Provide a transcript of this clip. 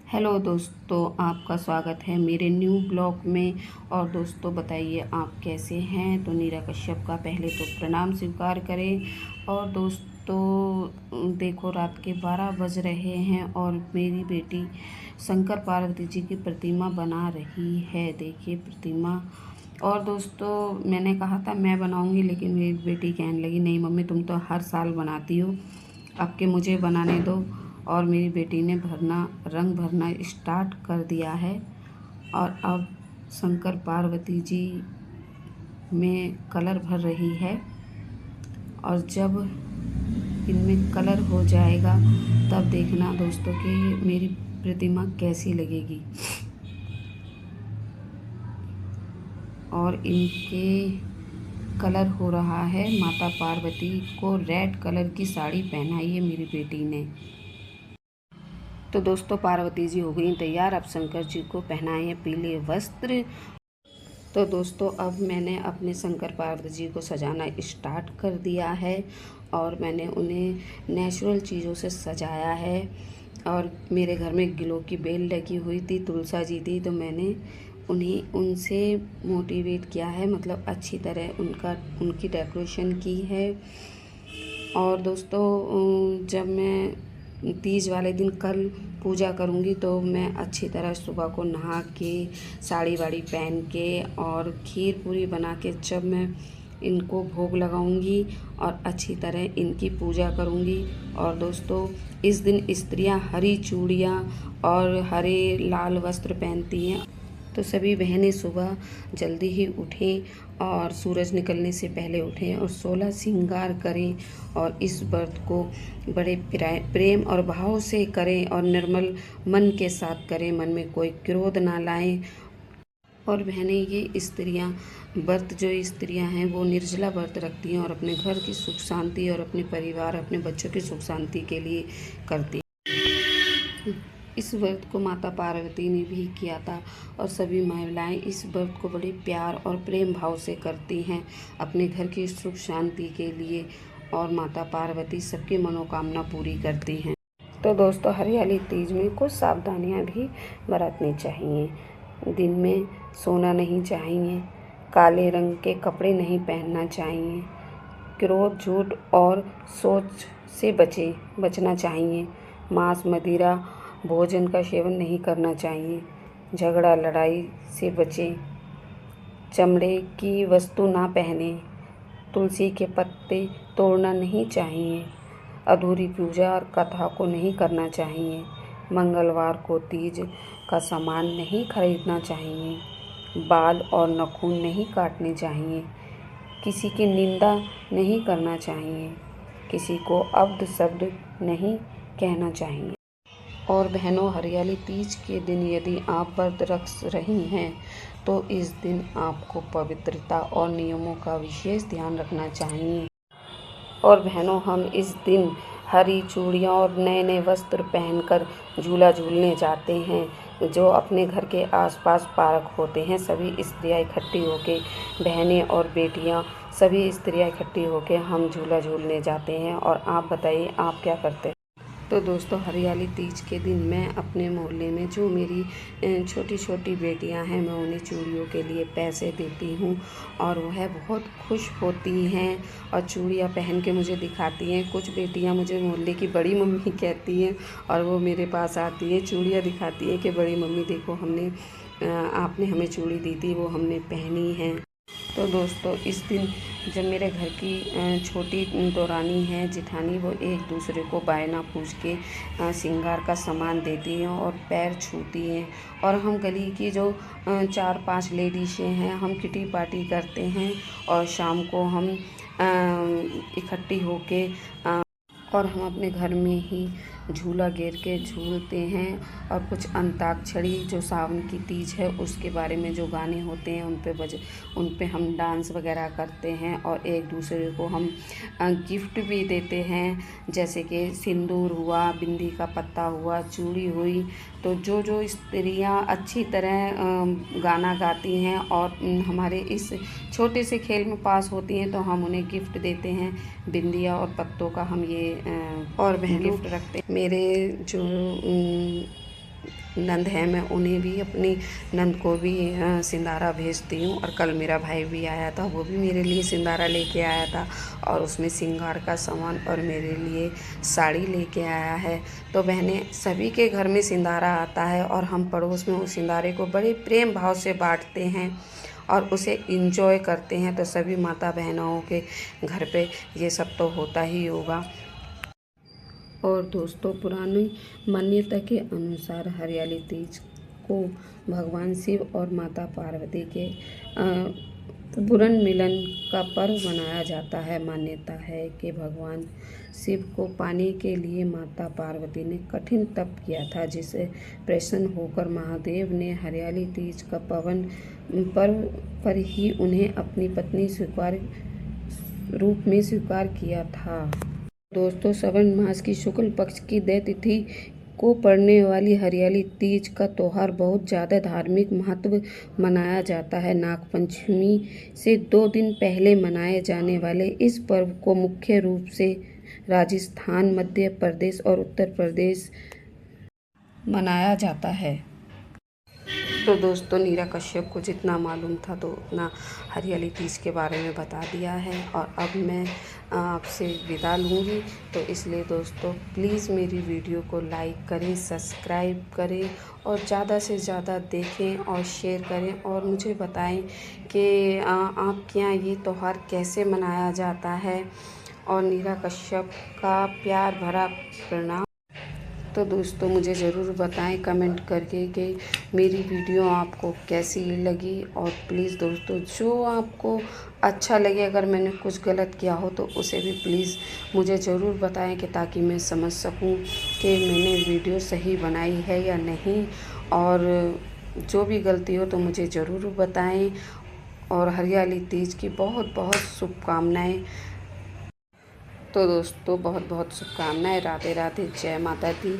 Hello दोस्तों, आपका स्वागत है मेरे न्यू ब्लॉग में। और दोस्तों बताइए आप कैसे हैं। तो नीरा कश्यप का पहले तो प्रणाम स्वीकार करें। और दोस्तों देखो, रात के 12 बज रहे हैं और मेरी बेटी शंकर पार्वती जी की प्रतिमा बना रही है। देखिए प्रतिमा। और दोस्तों मैंने कहा था मैं बनाऊंगी, लेकिन मेरी बेटी कहने लगी नहीं मम्मी, तुम तो हर साल बनाती हो, अब के मुझे बनाने दो। और मेरी बेटी ने रंग भरना स्टार्ट कर दिया है। और अब शंकर पार्वती जी में कलर भर रही है। और जब इनमें कलर हो जाएगा तब देखना दोस्तों कि मेरी प्रतिमा कैसी लगेगी। और इनके कलर हो रहा है। माता पार्वती को रेड कलर की साड़ी पहनाई है मेरी बेटी ने। तो दोस्तों पार्वती जी हो गई तैयार। अब शंकर जी को पहनाए हैं पीले वस्त्र। तो दोस्तों अब मैंने अपने शंकर पार्वती जी को सजाना स्टार्ट कर दिया है। और मैंने उन्हें नेचुरल चीज़ों से सजाया है। और मेरे घर में गिलों की बेल लगी हुई थी, तुलसा जी थी, तो मैंने उन्हें उनसे मोटिवेट किया है, मतलब अच्छी तरह उनकी डेकोरेशन की है। और दोस्तों जब मैं तीज वाले दिन कल पूजा करूँगी तो मैं अच्छी तरह सुबह को नहा के साड़ी वाड़ी पहन के और खीर पूरी बना के जब मैं इनको भोग लगाऊंगी और अच्छी तरह इनकी पूजा करूंगी। और दोस्तों इस दिन स्त्रियां हरी चूड़ियाँ और हरे लाल वस्त्र पहनती हैं। तो सभी बहनें सुबह जल्दी ही उठें और सूरज निकलने से पहले उठें और 16 श्रृंगार करें। और इस व्रत को बड़े प्रेम और भाव से करें और निर्मल मन के साथ करें, मन में कोई क्रोध ना लाएं। और बहनें ये स्त्रियां व्रत, जो स्त्रियां हैं वो निर्जला व्रत रखती हैं और अपने घर की सुख शांति और अपने परिवार अपने बच्चों की सुख शांति के लिए करती हैं। इस व्रत को माता पार्वती ने भी किया था और सभी महिलाएं इस व्रत को बड़े प्यार और प्रेम भाव से करती हैं अपने घर की सुख शांति के लिए। और माता पार्वती सबकी मनोकामना पूरी करती हैं। तो दोस्तों हरियाली तीज में कुछ सावधानियां भी बरतनी चाहिए। दिन में सोना नहीं चाहिए, काले रंग के कपड़े नहीं पहनना चाहिए, क्रोध झूठ और सोच से बचना चाहिए, मांस मदिरा भोजन का सेवन नहीं करना चाहिए, झगड़ा लड़ाई से बचें, चमड़े की वस्तु ना पहने, तुलसी के पत्ते तोड़ना नहीं चाहिए, अधूरी पूजा और कथा को नहीं करना चाहिए, मंगलवार को तीज का सामान नहीं खरीदना चाहिए, बाल और नाखून नहीं काटने चाहिए, किसी की निंदा नहीं करना चाहिए, किसी को अपशब्द नहीं कहना चाहिए। और बहनों हरियाली तीज के दिन यदि आप व्रत रख रही हैं तो इस दिन आपको पवित्रता और नियमों का विशेष ध्यान रखना चाहिए। और बहनों हम इस दिन हरी चूड़ियाँ और नए नए वस्त्र पहनकर झूला झूलने जाते हैं। जो अपने घर के आसपास पार्क होते हैं सभी स्त्रियाँ इकट्ठी होके, बहनें और बेटियाँ सभी स्त्रियाँ इकट्ठी होके हम झूला झूलने जाते हैं। और आप बताइए आप क्या करते हैं। तो दोस्तों हरियाली तीज के दिन मैं अपने मोहल्ले में जो मेरी छोटी छोटी बेटियां हैं मैं उन्हें चूड़ियों के लिए पैसे देती हूं और वह बहुत खुश होती हैं और चूड़ियां पहन के मुझे दिखाती हैं। कुछ बेटियां मुझे मोहल्ले की बड़ी मम्मी कहती हैं और वो मेरे पास आती हैं, चूड़ियां दिखाती हैं कि बड़ी मम्मी देखो आपने हमें चूड़ी दी थी, वो हमने पहनी है। तो दोस्तों इस दिन जब मेरे घर की छोटी दौरानी है जेठानी, वो एक दूसरे को बायना पूछ के श्रृंगार का सामान देती हैं और पैर छूती हैं। और हम गली की जो 4-5 लेडीज़ें हैं हम किटी पार्टी करते हैं और शाम को हम इकट्ठी होके और हम अपने घर में ही झूला घेर के झूलते हैं। और कुछ अंताक्षरी जो सावन की तीज है उसके बारे में जो गाने होते हैं उन पे हम डांस वगैरह करते हैं और एक दूसरे को हम गिफ्ट भी देते हैं, जैसे कि सिंदूर हुआ, बिंदी का पत्ता हुआ, चूड़ी हुई। तो जो स्त्रियां अच्छी तरह गाना गाती हैं और हमारे इस छोटे से खेल में पास होती हैं तो हम उन्हें गिफ्ट देते हैं। बिंदिया और पत्तों का हम ये और बहन गिफ्ट रखते हैं। मेरे जो नंद हैं, मैं उन्हें भी, अपनी नंद को भी सिंदारा भेजती हूँ। और कल मेरा भाई भी आया था, वो भी मेरे लिए सिंदारा लेके आया था और उसमें श्रृंगार का सामान और मेरे लिए साड़ी लेके आया है। तो बहनें, सभी के घर में सिंदारा आता है और हम पड़ोस में उस सिंदारे को बड़े प्रेम भाव से बांटते हैं और उसे इंजॉय करते हैं। तो सभी माता बहनों के घर पे ये सब तो होता ही होगा। और दोस्तों, पुरानी मान्यता के अनुसार हरियाली तीज को भगवान शिव और माता पार्वती के पुनर् मिलन का पर्व मनाया जाता है। मान्यता है कि भगवान शिव को पाने के लिए माता पार्वती ने कठिन तप किया था, जिसे प्रसन्न होकर महादेव ने हरियाली तीज का पावन पर्व पर ही उन्हें अपनी पत्नी रूप में स्वीकार किया था। दोस्तों, श्रावण मास की शुक्ल पक्ष की दय तिथि को पड़ने वाली हरियाली तीज का त्यौहार बहुत ज़्यादा धार्मिक महत्व मनाया जाता है। नागपंचमी से 2 दिन पहले मनाए जाने वाले इस पर्व को मुख्य रूप से राजस्थान, मध्य प्रदेश और उत्तर प्रदेश मनाया जाता है। तो दोस्तों, नीरा कश्यप को जितना मालूम था तो उतना हरियाली तीज के बारे में बता दिया है। और अब मैं आपसे विदा लूँगी। तो इसलिए दोस्तों, प्लीज़ मेरी वीडियो को लाइक करें, सब्सक्राइब करें और ज़्यादा से ज़्यादा देखें और शेयर करें और मुझे बताएं कि आपके यहाँ ये त्यौहार कैसे मनाया जाता है। और नीरा कश्यप का प्यार भरा प्रणाम। तो दोस्तों, मुझे ज़रूर बताएं कमेंट करके कि मेरी वीडियो आपको कैसी लगी। और प्लीज़ दोस्तों, जो आपको अच्छा लगे, अगर मैंने कुछ गलत किया हो तो उसे भी प्लीज़ मुझे ज़रूर बताएं कि ताकि मैं समझ सकूं कि मैंने वीडियो सही बनाई है या नहीं। और जो भी गलती हो तो मुझे ज़रूर बताएं। और हरियाली तीज की बहुत बहुत शुभकामनाएँ। तो दोस्तों, बहुत बहुत शुभकामनाएं। राधे राधे, जय माता दी।